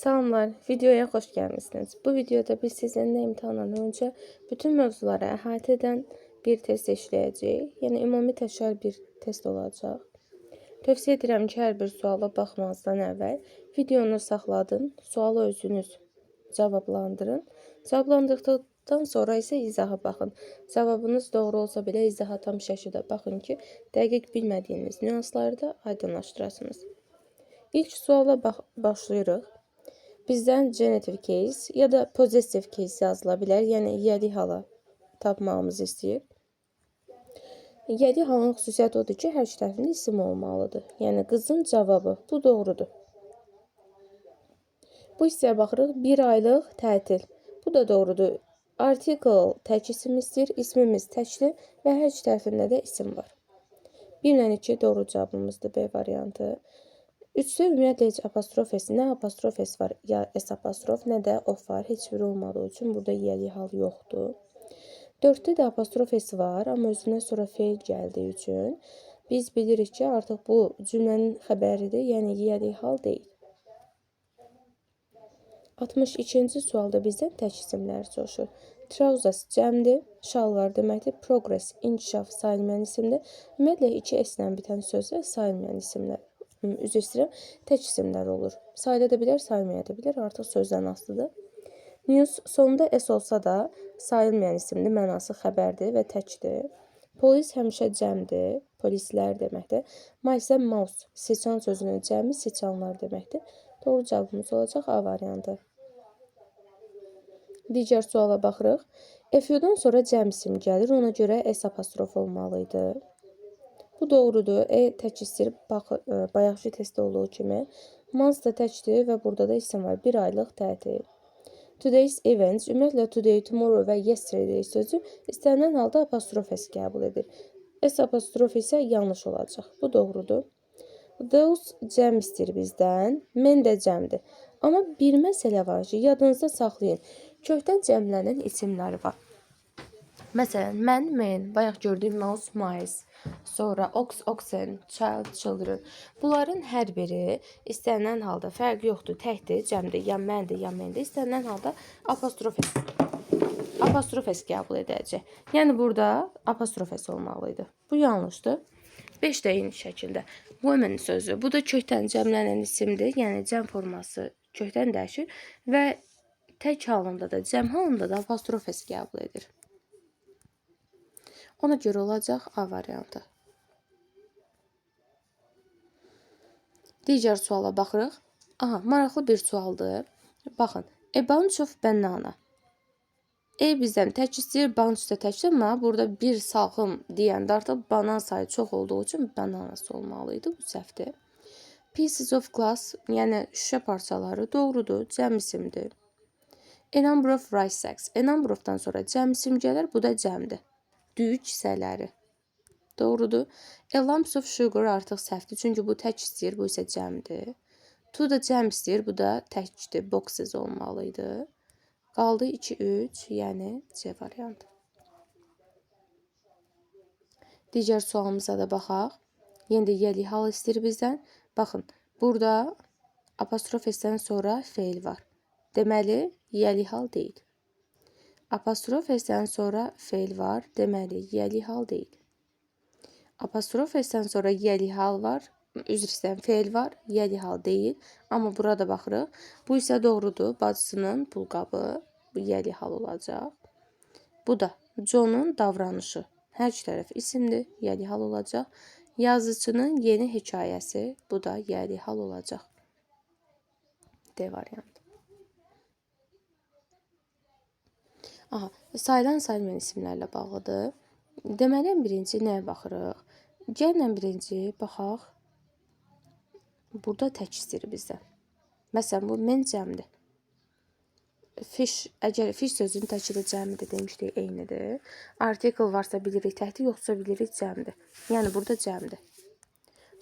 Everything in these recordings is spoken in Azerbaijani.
Salamlar, videoya xoş gəlmisiniz. Bu videoda biz sizinlə imtahandan öncə bütün mövzuları əhatə edən bir test işləyəcəyik. Yəni ümumi təşər bir test olacaq. Tövsiyə edirəm ki, hər bir suala baxmazdan əvvəl videonu saxladın, sualı özünüz cavablandırın. Cavablandırdıqdan sonra isə izaha baxın. Cavabınız doğru olsa belə izaha tam şəkildə baxın ki, dəqiq bilmədiyiniz nüansları da aydınlaşdırasınız. İlk suala başlayırıq. Bizdən genitive case ya da possessive case yazıla bilər. Yəni, yəli hala tapmağımızı istəyir. Yəli halının xüsusiyyəti odur ki, hər iki tərəfində isim olmalıdır. Yəni, qızın cavabı. Bu doğrudur. Bu hissəyə baxırıq. 1 aylıq tətil. Bu da doğrudur. Article tək isim istəyir. İsmimiz təkdir və hər iki tərəfində də isim var. 1 ilə 2 doğru cavabımızdır B variantı. 3-də ümumiyyətlə heç apostrof S, nə apostrof S var, ya S apostrof, nə də of var. Heç biri olmadığı üçün burada yəli hal yoxdur. 4-də də apostrof S var, amma özündən sonra feil gəldiyi üçün biz bilirik ki, artıq bu cümlənin xəbəridir, yəni yəli hal deyil. 62-ci sualda bizdən tək isimlər soruşur. Trousers cəmdir, şalvar deməkdir, progress, inkişaf sayılmayan isimdir. Ümumiyyətlə 2 S-lə bitən sözlər sayılmayan isimlər. Üzr istəyirəm, tək isimlər olur. Sayıla da bilər, sayılmaya da bilər, artıq sözdən asılıdır. News sonunda S olsa da sayılmayan isimdir, mənası xəbərdir və təkdir. Polis həmişə cəmdir, polislər deməkdir. Ma isə mouse, seçan sözünün cəmi seçanlar deməkdir. Doğru cavabımız olacaq A variantı. Digər suala baxırıq. FU-dan sonra cəm isim gəlir, ona görə S apostrof olmalıydı. Bu doğrudur. Tək istəyir, bayaqki testdə olduğu kimi. Months da təkdir və burada da isim var. 1 aylıq tətil. Today's events, ümumiyyətlə today, tomorrow və yesterday sözü istənilən halda apostrof S qəbul edir. S apostrof isə yanlış olacaq. Bu doğrudur. Those cəm istəyir bizdən. Men də cəmdir. Amma bir məsələ var ki, yadınızda saxlayın. Kökdən cəmlənən isimləri var. Məsələn, mən, men, bayaq gördüyüm mouse, mice, sonra ox, oxen, child, children. Bunların hər biri istənilən halda fərq yoxdur, təkdir, cəmdir, ya məndir, ya mendir. İstənilən halda apostrof S qəbul edəcək. Yəni, burada apostrof S olmalıydı. Bu yanlışdır. 5 də eyni şəkildə. Women sözü. Bu da kökdən cəmlənən isimdir. Yəni, cəm forması kökdən dəyişir və tək halında da, cəm halında da apostrof S qəbul edir. Ona görə olacaq A variantı. Digər suala baxırıq. Aha, maraqlı bir sualdır. Baxın, a bunch of banana. Bizdən tək istəyir, bunch da təkdir, amma burada bir salxım deyəndə artıq banan sayı çox olduğu üçün bananası olmalıydı. Bu səhvdir. Pieces of glass, yəni şüşə parçaları doğrudur, cəm isimdir. A number of rice sacks. A number of-dan sonra cəm isim gəlir, bu da cəmdir. Düyü kisələri. Doğrudur. A lumps of sugar artıq səhvdir. Çünki bu tək istəyir, bu isə cəmdir. To da cəm istəyir, bu da təkdir. Boxes olmalıydı. Qaldı 2-3, yəni C variantı. Digər sualımıza da baxaq. Yenə də yəli hal istəyir bizdən. Baxın, burada apostrof S-dən sonra feil var. Deməli, yəli hal deyil. Apostrof S-dən sonra feil var, deməli, yəli hal deyil. Apostrof S-dən sonra yəli hal var, üzr istəyirəm, feil var, yəli hal deyil. Amma burada baxırıq, bu isə doğrudur, bacısının pulqabı, bu yəli hal olacaq. Bu da John'un davranışı, hər iki tərəf isimdir, yəli hal olacaq. Yazıcının yeni hekayəsi, bu da yəli hal olacaq. D variantı. Aha, sayılan sayılmayan isimlərlə bağlıdır. Deməli, birinci nəyə baxırıq? Gəlin birinci baxaq. Burada tək istəyir bizdən. Məsələn, bu men cəmdir. Fish, əgər fish sözünün təki də cəmidir demişdik, eynidir. Article varsa bilirik təkdir, yoxsa bilirik cəmdir. Yəni, burada cəmdir.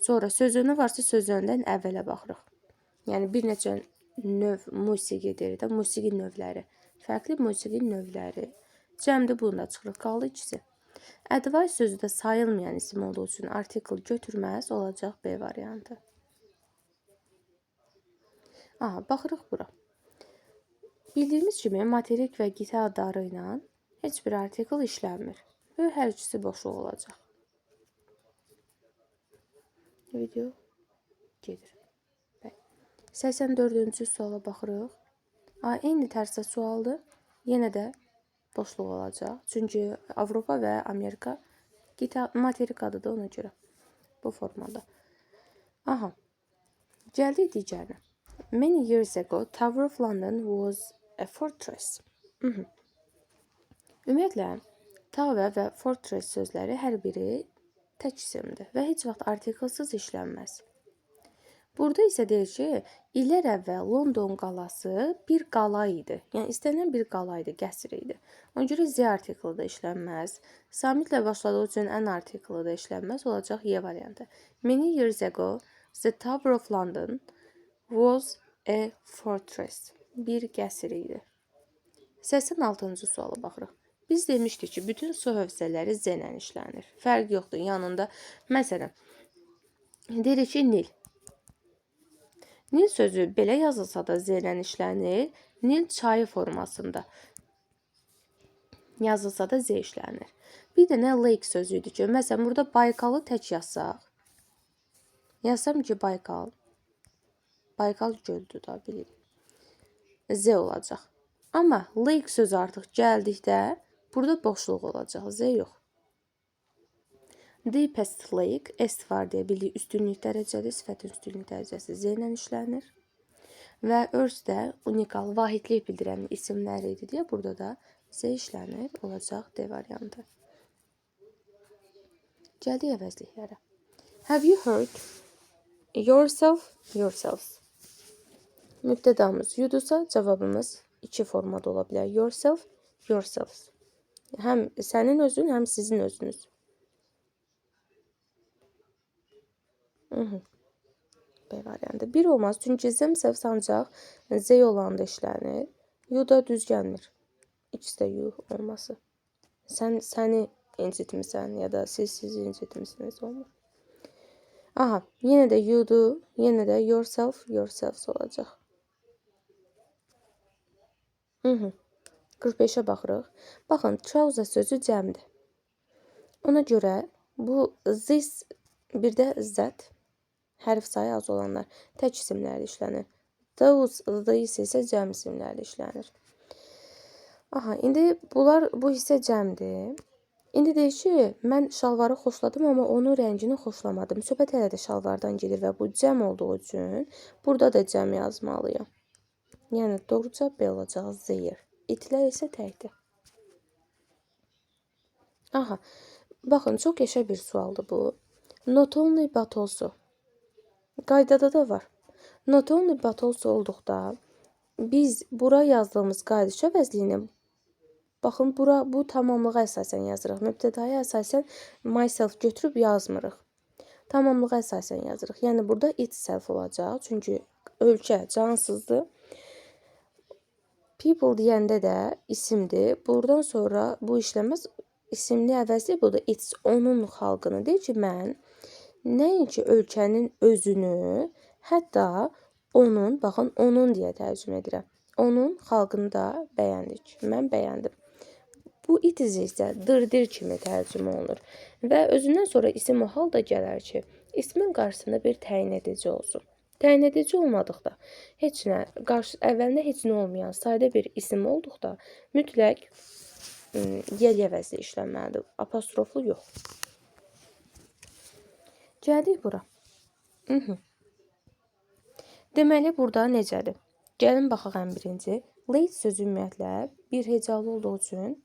Sonra sözünü varsa sözündən əvvələ baxırıq. Yəni, bir neçə növ musiqi deyirik də, musiqi növləri. Fərqli musiqi növləri. Cəmdir, bunu da çıxırıq, qaldı ikisi. Advice sözü də sayılmayan isim olduğu üçün article götürməz, olacaq B variantı. Aha, baxırıq bura. Bildiyimiz kimi materik və qitə adları ilə heç bir artikl işlənmir. Və hər ikisi boşluq olacaq. Video gedir. 84-cü suala baxırıq. Eyni tərzdə sualdır. Yenə də boşluq olacaq. Çünki Avropa və Amerika materik adıdır ona görə. Bu formada. Aha. Gəldik digərinə. Many years ago, Tower of London was a fortress. Ümumiyyətlə, tower və fortress sözləri hər biri tək isimdir və heç vaxt artiklsız işlənməz. Burada isə deyir ki, illər əvvəl London qalası bir qala idi. Yəni, istənilən bir qala idi, qəsr idi. Ona görə Z artiklı da işlənməz. Samitlə başladığı üçün ən artiklı da işlənməz. Olacaq Y variantı. Many years ago, the Tower of London was a fortress. Bir qəsr idi. 86-cı suala baxırıq. Biz demişdik ki, bütün su hövzələri Z ilə işlənir. Fərq yoxdur. Yanında, məsələn, deyirik ki, Nil. Nil sözü belə yazılsa da Z ilə işlənir. Nil çayı formasında yazılsa da Z işlənir. Bir dənə lake sözü idi ki, məsələn, burada Baykalı tək yazsaq. Yazsam ki, Baykal. Baykal göldür da, bilirik. Z olacaq. Amma lake sözü artıq gəldikdə burada boşluq olacaq. Z yox. Deepest lake, est var deyə bildik, üstünlük dərəcədir, sifətin üstünlük dərəcəsi Z ilə işlənir. Və örs də unikal, vahidlik bildirən isimlər idi deyə burada da Z işlənir, olacaq D variantı. Gəldik əvəzliklərə. Have you heard yourself, yourselves? Mübtədamız you'dursa cavabımız iki formada ola bilər. Yourself, yourselves. Həm sənin özün, həm sizin özünüz. B variantı. Bir olmaz. Çünki themselves ancaq Z olanda işlənir. You da düz gəlmir. İkisi də you olması. Səni incitmisən ya da siz incitmisiniz olmur. Aha, yenə də you'dur, yenə də yourself, yourselves olacaq. 45-ə baxırıq. Baxın, trouser sözü cəmdir. Ona görə bu this bir də that hərf sayı az olanlar tək isimlərlə işlənir. Those, these isə cəm isimlərlə işlənir. Aha, indi bu hissə cəmdir. İndi deyir ki, mən şalvarı xoşladım, amma onun rəngini xoşlamadım. Söhbət hələ də şalvardan gedir və bu cəm olduğu üçün burada da cəm yazmalıyım. Yəni, doğru cavab B olacaq, zeyir. İtlər isə təkdir. Aha, baxın, çox qəşəng bir sualdır bu. Not only but also. Qaydada da var. Not only but also olduqda biz bura yazdığımız qayda əvəzliyini baxın, bu tamamlığa əsasən yazırıq. Mübtədaya əsasən myself götürüb yazmırıq. Tamamlığa əsasən yazırıq. Yəni, burada itself olacaq. Çünki ölkə cansızdır. People deyəndə də isimdir. Buradan sonra bu işləməz. İsimli əvəzli bu da it's, onun xalqını deyir ki, mən nəinki ölkənin özünü, hətta onun, baxın, onun deyə tərcümə edirəm. Onun xalqını da bəyəndik. Mən bəyəndim. Bu it isə dırdır kimi tərcümə olunur. Və özündən sonra isim o halda gələr ki, ismin qarşısında bir təyin edici olsun. Təyin edici olmadıqda, heç nə, əvvəlində heç nə olmayan sadə bir isim olduqda, mütləq yel əvəzli işlənməlidir. Apostroflu yox. Gəldik bura. Deməli, burada necədir? Gəlin baxaq ən birinci. Late sözü ümumiyyətlə bir hecalı olduğu üçün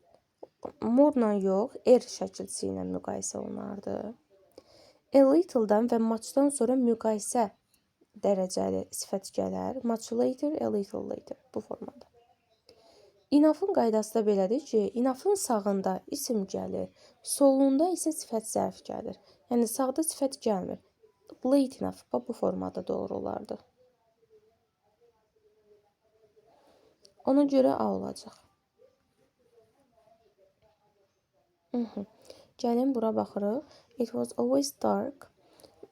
more-la yox, şəkilçisi ilə müqayisə olunardı. A little-dan və much-dan sonra müqayisə dərəcəli sifət gələr. Much later, a little later. Bu formada. İnafın qaydası da belədir ki, inafın sağında isim gəlir, solunda isə sifət zərf gəlir. Yəni, sağda sifət gəlmir. Late inaf bu formada doğru olardı. Ona görə A olacaq. Gəlin, bura baxırıq. It was always dark.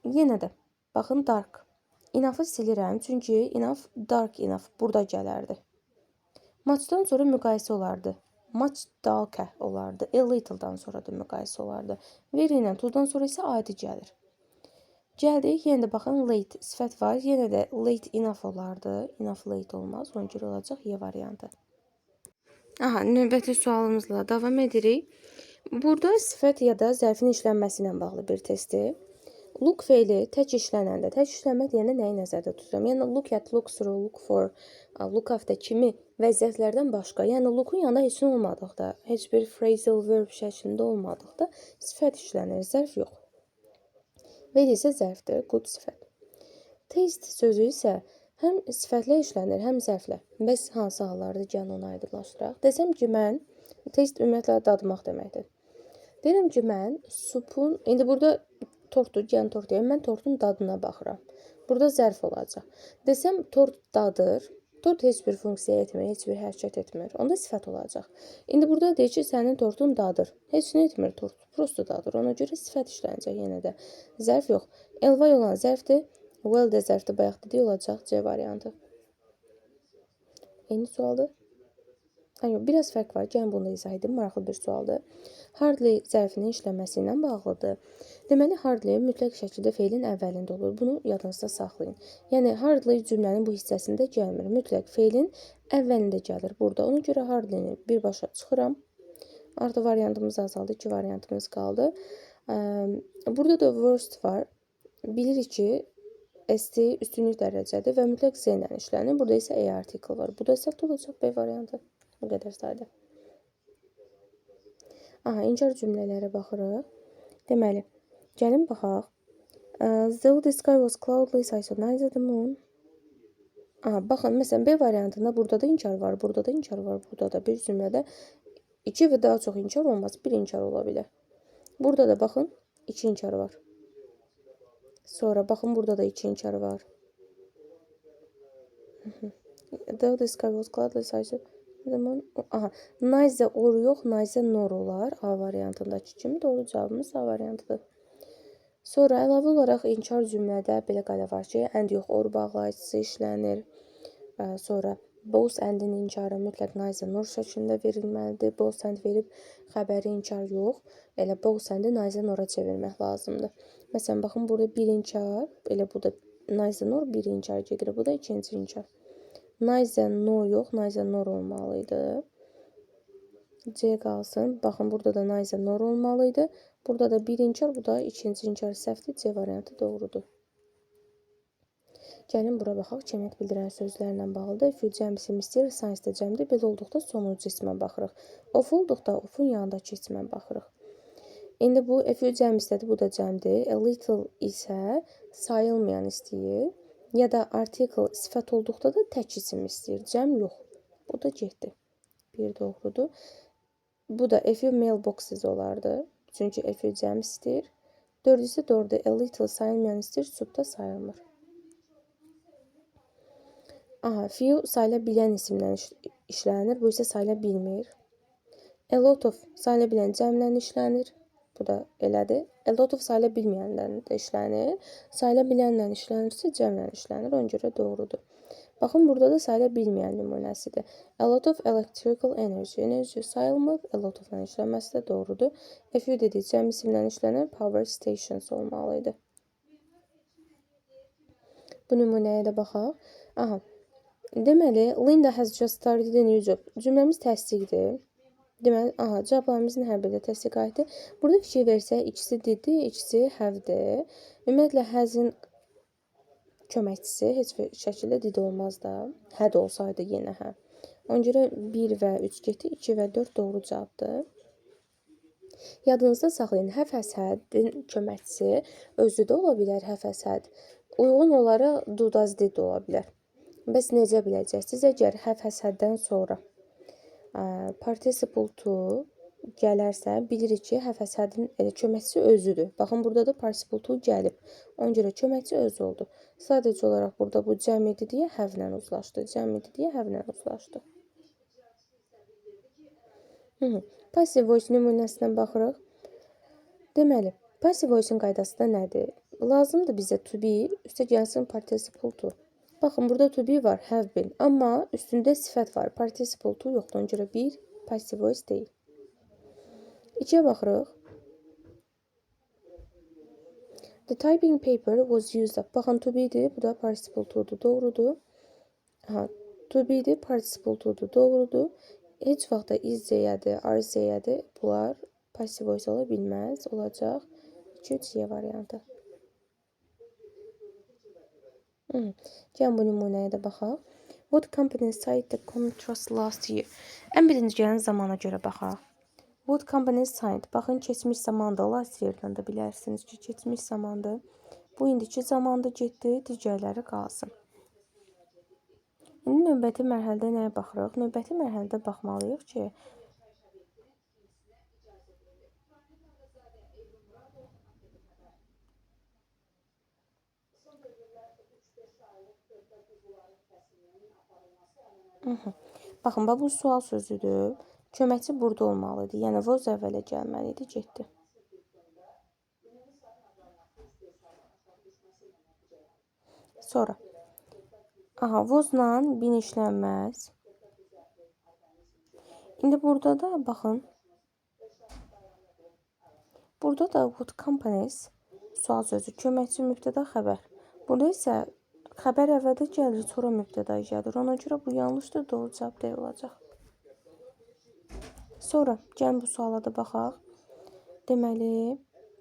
Yenə də, baxın, dark. Enough'ı silirəm, çünki enough, dark enough burada gələrdi. Much'dan sonra müqayisə olardı. Much darker olardı. A little'dan sonra da müqayisə olardı. Very ilə to'dan sonra isə adi gəlir. Gəldik, yenə də baxın, late sifət var. Yenə də late enough olardı. Enough late olmaz. Ona görə olacaq Y variantı. Aha, növbəti sualımızla davam edirik. Burada sifət ya da zərfin işlənməsi ilə bağlı bir testdir. Look feili tək işlənəndə, tək işlənmək deyəndə nəyi nəzərdə tuturam? Yəni look at, look through, look for, look after kimi vəziyyətlərdən başqa, yəni look'un yanında heç nə olmadıqda, heç bir phrasal verb şəklində olmadıqda sifət işlənir, zərf yox. Feil isə zərfdir, good sifət. Taste sözü isə həm sifətlə işlənir, həm zərflə. Bəs hansı hallarda gəlin onu aydınlaşdıraq? Desəm ki, mən, taste ümumiyyətlə dadmaq deməkdir. Deyirəm ki, mən supun, indi burada tortdur, gəlin tort deyəm, mən tortun dadına baxıram. Burada zərf olacaq. Desəm, tort dadır, tort heç bir funksiya etmir, heç bir hərəkət etmir. Onda sifət olacaq. İndi burada deyir ki, sənin tortun dadır. Heç nə etmir tort, prosto dadır. Ona görə sifət işlənəcək yenə də. Zərf yox. Elvay olan zərfdir, well də zərfdir, bayaq dedik, olacaq C variantı. Eyni sualdır. Yox, biraz fərq var. Gəlin bunu da izah edim. Maraqlı bir sualdır. Hardly zərfinin işlənməsi ilə bağlıdır. Deməli, hardly mütləq şəkildə feilin əvvəlində olur. Bunu yadınızda saxlayın. Yəni, hardly cümlənin bu hissəsində gəlmir. Mütləq feilin əvvəlində gəlir burada. Ona görə hardly-ni birbaşa çıxıram. Artı variantımız azaldı. 2 variantımız qaldı. Burada da worst var. Bilirik ki, ST üstünlük dərəcədir və mütləq Z ilə işlənir. Burada isə A article var. Bu da səhv olacaq B variantı. Bu qədər sadə. Aha, inkar cümlələrə baxırıq. Deməli, gəlin baxaq. Though the sky was cloudless, I saw neither the moon. Aha, baxın, məsələn, B variantında burada da inkar var, burada da inkar var, burada da bir cümlədə 2 və daha çox inkar olmaz, 1 inkar ola bilər. Burada da baxın, 2 inkar var. Sonra baxın, burada da 2 inkar var. Though the sky was cloudless, I saw... Aha, neither or yox, neither nor olar. A variantındakı kimi doğru cavabımız A variantıdır. Sonra əlavə olaraq inkar cümlədə belə qayda var ki, and yox, or bağlayıcısı işlənir. Sonra both and-in inkarı mütləq neither nor şəklində verilməlidir. Both and verib xəbəri inkar yox. Elə both and-i neither nora çevirmək lazımdır. Məsələn, baxın, burada bir inkar, elə bu da neither nor bir inkar gedir. Bu da ikinci inkar. Neither no yox, neither nor olmalıydı. C qalsın. Baxın, burada da neither nor olmalıydı. Burada da bir inkar, bu da ikinci inkar səhvdir. C variantı doğrudur. Gəlin bura baxaq. Cəmiyyət bildirən sözlərlə bağlıdır. If cəmsi Mr. Science-də cəmdir. Belə olduqda sonuncu ismə baxırıq. Of olduqda ofun yanındakı ismə baxırıq. İndi bu if cəmsdədir, bu da cəmdir. A little isə sayılmayan istəyir. Ya da article sifət olduqda da tək isim istəyir. Cəm yox. Bu da getdi. Bir doğrudur. Bu da if mailboxes olardı. Çünki if cəm istəyir. Dördüsü doğrudur. A little sayılmayan istəyir. Subda sayılmır. Aha, few sayıla bilən isimlə işlənir. Bu isə sayıla bilmir. A lot of sayıla bilən cəmlə işlənir. Bu da elədir. A lot of sayıla bilməyənlə də işlənir. Sayıla bilənlə işlənirsə cəmlə işlənir. Ona görə doğrudur. Baxın, burada da sayıla bilməyən nümunəsidir. A lot of electrical energy. Enerji sayılmır. A lot of-la işlənməsi də doğrudur. A few dedik, cəm isimlə işlənir. Power stations olmalıydı. Bu nümunəyə də baxaq. Aha. Deməli, Linda has just started a new job. Cümləmiz təsdiqdir. Deməli, aha, cavablarımızın hər biri təsdiq aiddir. Burada fikir versək, ikisi diddir, ikisi have-dir. Ümumiyyətlə, has-in köməkçisi heç bir şəkildə did olmaz da. Had olsaydı yenə hə. Ona görə 1 və 3 getdi, 2 və 4 doğru cavabdır. Yadınızda saxlayın, have has had-in köməkçisi özü də ola bilər, have has had. Uyğun olaraq do does did ola bilər. Bəs necə biləcəksiniz? Əgər have has had-dən sonra participle to gələrsə, bilirik ki, have has had-in köməkçisi özüdür. Baxın, burada da participle to gəlib. Ona görə köməkçi özü oldu. Sadəcə olaraq burada bu cəm idi deyə have-lə uzlaşdı. Cəm idi deyə have-lə uzlaşdı. Passive voice nümunəsindən baxırıq. Deməli, passive voice-un qaydası da nədir? Lazımdır bizə to be, üstə gəlsin participle to. Baxın, burada to be var, have been. Amma üstündə sifət var, participle to yoxdur. Ona görə bir passive voice deyil. 2-yə baxırıq. The typing paper was used up. Baxın, to be-dir, bu da participle to-dur. Doğrudur. To be-dir, participle to-dur. Doğrudur. Heç vaxt da is-cəyədir, are-cəyədir. Bunlar passive voice ola bilməz. Olacaq 2-3-yə variantı. Gəlin bu nümunəyə də baxaq. What company signed the contract last year? Ən birinci gələn zamana görə baxaq. What company signed? Baxın, keçmiş zamanda last year'dan da bilərsiniz ki, keçmiş zamandır. Bu indiki zamanda getdi, digərləri qalsın. İndi növbəti mərhələdə nəyə baxırıq? Növbəti mərhələdə baxmalıyıq ki, baxın, bu sual sözüdür. Köməkçi burada olmalıdır. Yəni, was əvvələ gəlməlidir, getdi. Sonra. Was-la bin işlənməz. İndi burada da, baxın. Burada da what companies sual sözü, köməkçi, mübtəda, xəbər. Burada isə xəbər əvvəldə gəlir, sonra mübtəda gəlir. Ona görə bu yanlışdır, doğru cavab deyil olacaq. Sonra, gəlin bu suala da baxaq. Deməli,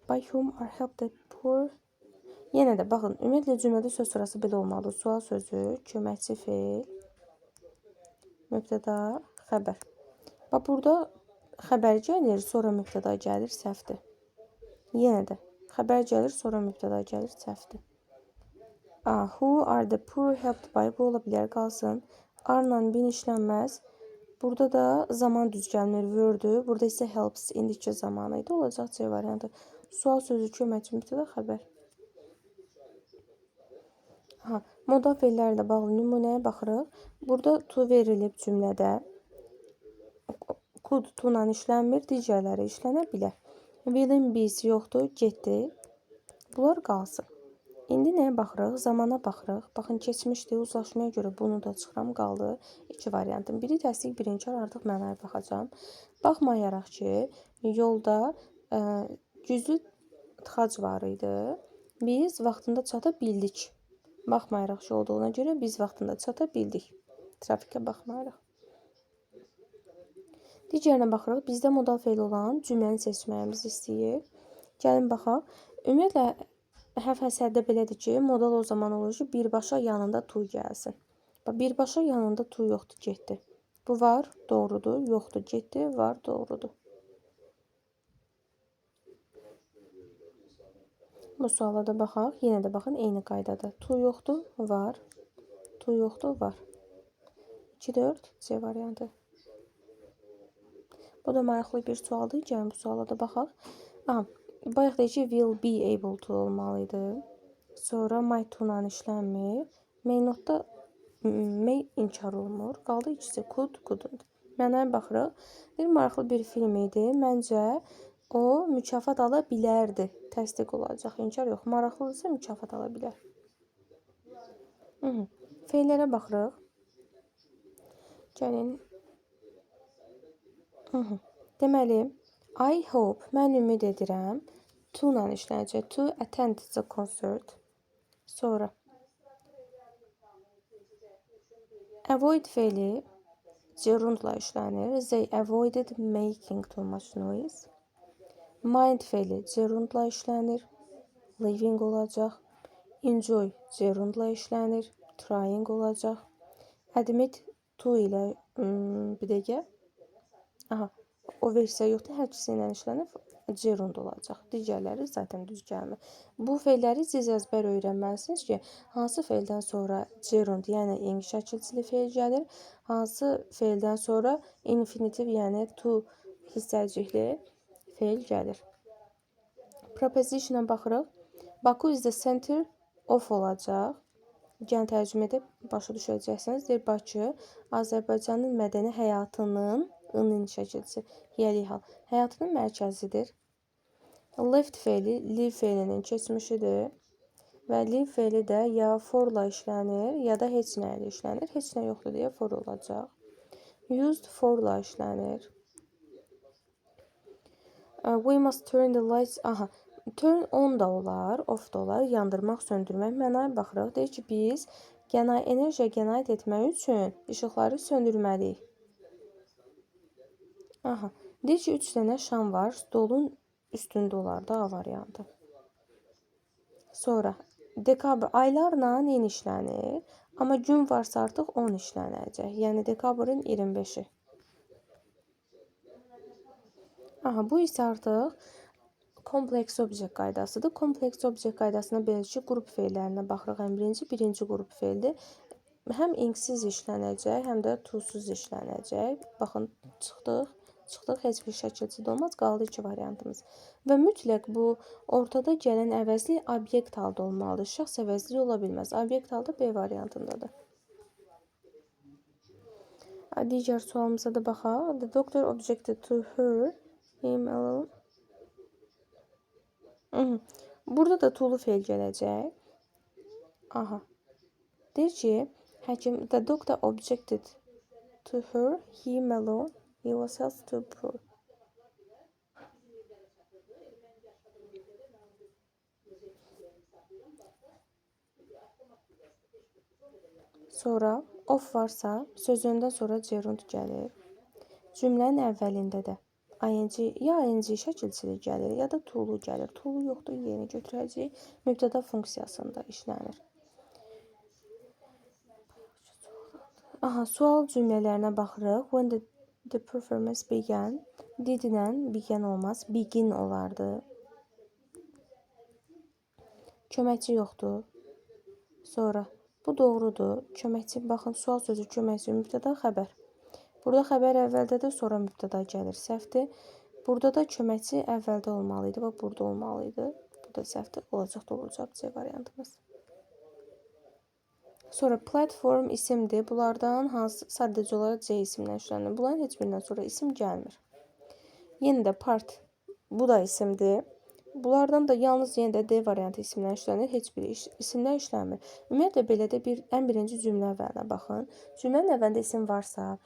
by whom are helped the poor? Yenə də, baxın, ümumiyyətlə cümlədə söz sırası belə olmalıdır. Sual sözü, köməkçi feil, mübtəda, xəbər. Bax, burada xəbər gəlir, sonra mübtəda gəlir, səhvdir. Yenə də, xəbər gəlir, sonra mübtəda gəlir, səhvdir. Who are the poor helped by? Bu ola bilər, qalsın. Are-la bin işlənməz. Burada da zaman düz gəlmir, were-dür. Burada isə helps, indiki zamanı idi. Olacaq C variantı. Sual sözü, köməkçi, mübtəda, xəbər. Modal feillərlə bağlı nümunəyə baxırıq. Burada to verilib cümlədə. Could to-la işlənmir, digərləri işlənə bilər. Will-in be-si yoxdur, getdi. Bunlar qalsın. İndi nəyə baxırıq? Zamana baxırıq. Baxın, keçmişdir, uzlaşmaya görə bunu da çıxıram, qaldı 2 variantın. Biri təsdiq, biri inkar, artıq mənaya baxacağım. Baxmayaraq ki, yolda güclü tıxac var idi. Biz vaxtında çata bildik. Baxmayaraq ki, olduğuna görə biz vaxtında çata bildik. Trafikə baxmayaraq. Digərinə baxırıq. Bizdə modal feil olan cümləni seçməyimizi istəyir. Gəlin baxaq. Ümumiyyətlə, həf əsərdə belədir ki, modal o zaman olur ki, birbaşa yanında to gəlsin. Birbaşa yanında to yoxdur, getdi. Bu var, doğrudur, yoxdur, getdi, var, doğrudur. Bu suala da baxaq. Yenə də baxın, eyni qaydada. To yoxdur, var. To yoxdur, var. 2-4, C variantı. Bu da maraqlı bir sualdır. Gəlin bu suala da baxaq. Bayaq deyək ki, will be able to olmalıydı. Sonra might to-la işlənmir. May not-da may inkar olunur. Qaldı ikisi could, couldn't. Mənaya baxırıq. Maraqlı bir film idi. Məncə o mükafat ala bilərdi. Təsdiq olacaq. İnkar yox. Maraqlıdırsa mükafat ala bilər. Feillərə baxırıq. Gəlin. Deməli, I hope, mən ümid edirəm, to-la işlənəcək. To attend the concert. Sonra. Avoid feili gerundla işlənir. They avoided making too much noise. Mind feili gerundla işlənir. Living olacaq. Enjoy gerundla işlənir. Trying olacaq. Admit to ilə bir dəqiqə. O versiya yoxdur, hər ikisi ilə işlənib gerund olacaq. Digərləri zaten düz gəlmir. Bu feilləri siz əzbər öyrənməlisiniz ki, hansı feildən sonra gerund, yəni ing şəkilçili feil gəlir, hansı feildən sonra infinitiv, yəni to hissəcikli feil gəlir. Preposition'a baxırıq. Baku is the center of olacaq. Gəlin tərcümə edib başa düşəcəksiniz. Deyir, Bakı Azərbaycanın mədəni həyatının ın şəkilçisi, yəli hal, həyatının mərkəzidir. Left feili, live feilinin keçmişidir. Və live fe'li də ya forla işlənir, ya da heç nə ilə işlənir. Heç nə yoxdur deyə for olacaq. Used forla işlənir. We must turn the lights. Aha. Turn on da olar, off da olar. Yandırmaq, söndürmək. Mənaya baxırıq. Deyir ki, biz enerjiyə qənaət etmək üçün işıqları söndürməliyik. Aha. Deyir ki, 3 dənə şam var. Stolun üstündə olar da A variantı. Sonra dekabr aylarla eyni işlənir. Amma gün varsa artıq 10 işlənəcək. Yəni dekabrın 25-i. Aha, bu isə artıq kompleks obyekt qaydasıdır. Kompleks obyekt qaydasına beləcə qrup fe'lərinə baxırıq. Birinci qrup fe'ldir. Həm ingsiz işlənəcək, həm də to'suz işlənəcək. Baxın, çıxdıq. Heç bir şəkilçidə olmaz. Qaldı 2 variantımız. Və mütləq bu ortada gələn əvəzlik obyekt halda olmalıdır. Şəxs əvəzliyi ola bilməz. Obyekt halda B variantındadır. Digər sualımıza da baxaq. The doctor objected to her, him alone. Burada da to'lu fe'l gələcək. Aha. Deyir ki, həkim, the doctor objected to her, him alone, he was held to prove. Sonra of varsa sözündən sonra gerund gəlir. Cümlənin əvvəlində də ing şəkilçili gəlir, ya da to'lu gəlir. To'lu yoxdur, yerinə götürəcək. Mübtəda funksiyasında işlənir. Aha, sual cümlələrinə baxırıq. When the performance began. Did-lə began olmaz, begin olardı. Köməkçi yoxdur. Sonra bu doğrudur. Köməkçi, baxın, sual sözü köməkçi, mübtəda, xəbər. Burada xəbər əvvəldədir, sonra mübtəda gəlir. Səhvdir. Burada da köməkçi əvvəldə olmalıydı və burada olmalıydı. Bu da səhvdir. Olacaq doğru cavab C variantımız. Sonra platform isimdir. Bunlardan hansı sadəcə olaraq C isimlə işlənir. Bunların heç birindən sonra isim gəlmir. Yenə də part. Bu da isimdir. Bunlardan da yalnız yenə də D variantı isimlə işlənir. Heç biri isimlə işlənmir. Ümumiyyətlə, belə də ən birinci cümlə əvvəlinə baxın. Cümlənin əvvəlində isim varsa,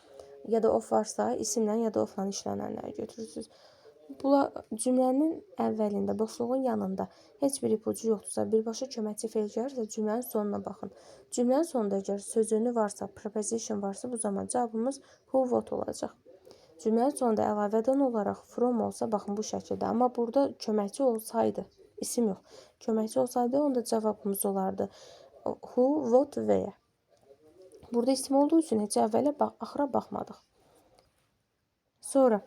ya da of varsa, isimlə ya da ofla işlənənləri götürürsünüz. Cümlənin əvvəlində, boşluğun yanında heç bir ipucu yoxdursa, birbaşa köməkçi fe'l gəlirsə, cümlənin sonuna baxın. Cümlənin sonunda əgər sözünü varsa, preposition varsa, bu zaman cavabımız who, what olacaq. Cümlənin sonunda əlavədən olaraq from olsa, baxın bu şəkildə. Amma burada köməkçi olsaydı, isim yox, köməkçi olsaydı, onda cavabımız olardı who, what, where. Burada isim olduğu üçün heç əvvələ axıra baxmadıq. Sonra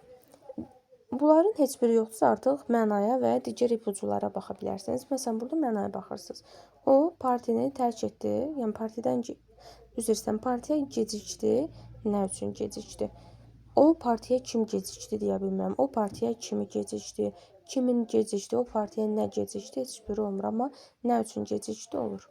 bunların heç biri yoxdursa, artıq mənaya və digər ipuculara baxa bilərsiniz. Məsələn, burada mənaya baxırsınız. O partini tərk etdi, yəni partiya gecikdi. Nə üçün gecikdi? O partiya kim gecikdi deyə bilmirəm. O partiya kimi gecikdi, kimin gecikdi, o partiya nə gecikdi, heç biri olmur. Amma nə üçün gecikdi olur.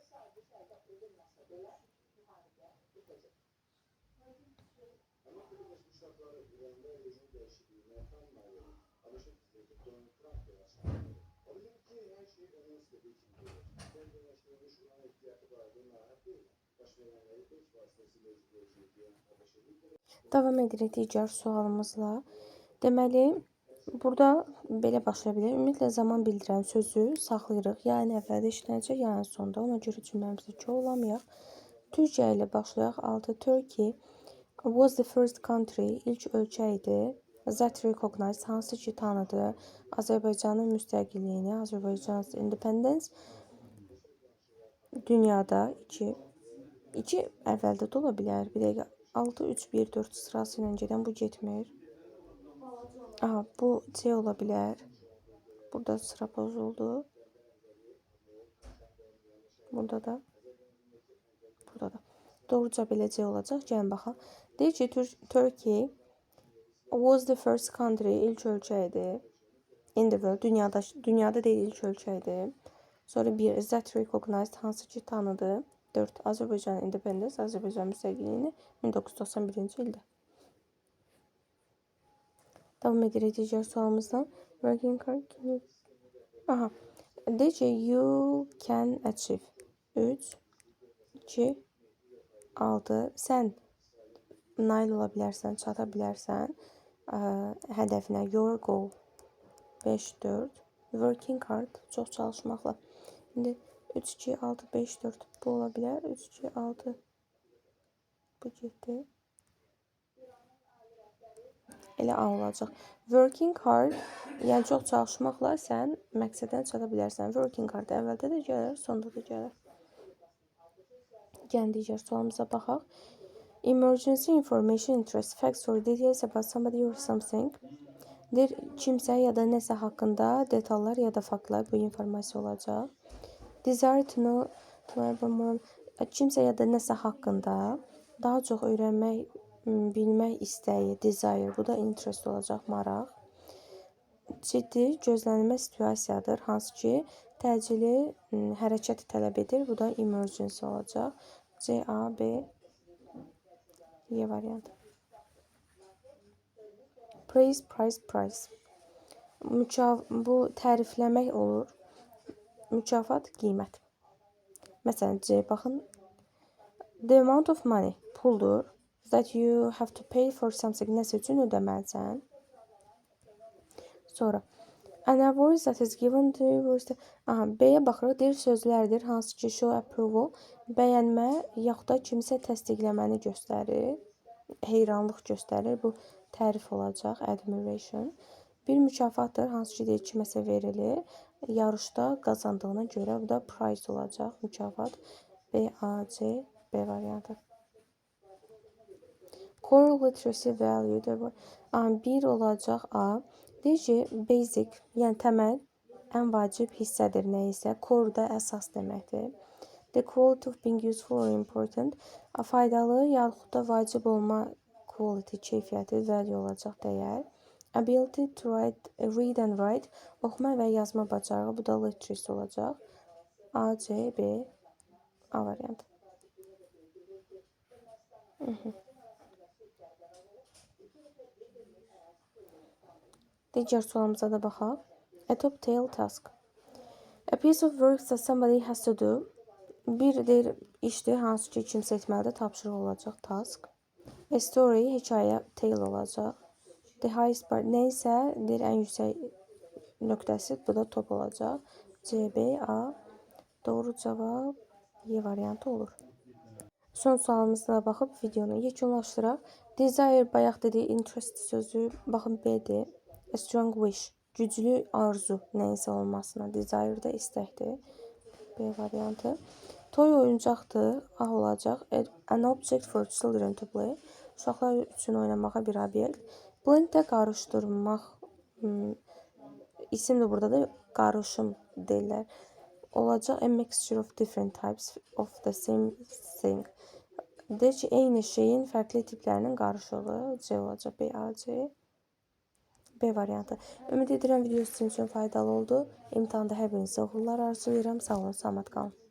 Davam edirik digər sualımızla. Deməli, burada belə başlaya bilər. Ümumiyyətlə, zaman bildirən sözü saxlayırıq. Ya ən əvvəldə işlənəcək, ya ən sonda. Ona görə cümləmizdə ki olamayaq. Türkiyə ilə başlayaq. 6. Turkey was the first country. İlk ölkə idi. That recognized, hansı ki tanıdı. Azərbaycanın müstəqilliyini. Azərbaycan's independence. Dünyada 2 əvvəldə də ola bilər. Bir dəqiqə. 6, 3, 1, 4 sırası ilə gedən bu getmir. Aha, bu C ola bilər. Burada sıra pozuldu. Burada da. Doğruca belə C olacaq. Gəlin baxaq. Deyir ki, Turkey was the first country. İlk ölkə idi. In the world. Dünyada deyil, ilk ölkə idi. Sonra 1. That recognized, hansı ki tanıdı. 4. Azərbaycan independence, Azərbaycan müstəqilliyini 1991-ci ildə. Davam edirik digər sualımızdan. Working hard. Aha. Deyir ki, you can achieve. 3, 2, 6. Sən nail ola bilərsən, çata bilərsən hədəfinə. Your goal. 5, 4. Working hard. Çox çalışmaqla. İndi 3, 2, 6, 5, 4. Bu ola bilər. 3, 2, 6. Bu getdi. Elə A olacaq. Working hard, yəni çox çalışmaqla sən məqsəddən çata bilərsən. Working hard əvvəldə də gəlir, sonda da gəlir. Gəlin digər sualımıza baxaq. Emergency information interest facts or details about somebody or something. Deyir, kimsə ya da nəsə haqqında detallar ya da faktlar, bu informasiya olacaq. Desire to know, kimsə ya da nəsə haqqında daha çox öyrənmək, bilmək istəyi, desire, bu da interest olacaq, maraq. Ciddi, gözlənilməz situasiyadır, hansı ki, təcili hərəkət tələb edir, bu da emergency olacaq. C, A, B, Y variantı. Praise, price, price. Bu tərifləmək olur. Mükafat, qiymət. Məsələn, C, baxın. The amount of money, puldur. That you have to pay for something, nəsə üçün ödəməlisən. Sonra, an award that is given to you. B-yə baxırıq, deyir sözlərdir, hansı ki, show approval, bəyənmə, yaxud da kimsə təsdiqləməni göstərir, heyranlıq göstərir, bu tərif olacaq, admiration. Bir mükafatdır, hansı ki, deyir kiməsə verilir, yarışda qazandığına görə, bu da prize olacaq, mükafat. B, A, C, B variantı. Core literacy value, bir olacaq A. Deyir ki, basic, yəni təməl, ən vacib hissədir nə isə. Core da əsas deməkdir. The quality of being useful or important, faydalı, yaxud da vacib olma quality, keyfiyyəti, value olacaq dəyər. Ability to read and write, oxuma və yazma bacarığı, bu da literacy olacaq. A, C, B, A variantı. Digər sualımıza da baxaq. A top tail task. A piece of work that somebody has to do. Bir deyir işdir, hansı ki kimsə etməlidir, tapşırıq olacaq, task. A story, hekayə, tale olacaq. The highest part, nə isə deyir ən yüksək nöqtəsi, bu da top olacaq. C, B, A. Doğru cavab Y variantı olur. Son sualımıza da baxıb videonu yekunlaşdıraq. Desire, bayaq dediyi interest sözü, baxın B-dir. A strong wish, güclü arzu, nəyinsə olmasına. Desire da istəkdir. B variantı. Toy oyuncaqdır, A olacaq. An object for children to play. Uşaqlar üçün oynamağa bir obyekt. Blend də qarışdırmaq. İsim də burada da qarışım deyirlər. Olacaq a mixture of different types of the same thing. Deyir ki, eyni şeyin fərqli tiplərinin qarışığı. C olacaq. B, A, C. B variantı. Ümid edirəm video sizin üçün faydalı oldu. İmtahanda hər birinizə uğurlar arzulayıram. Sağ olun, salamat qalın.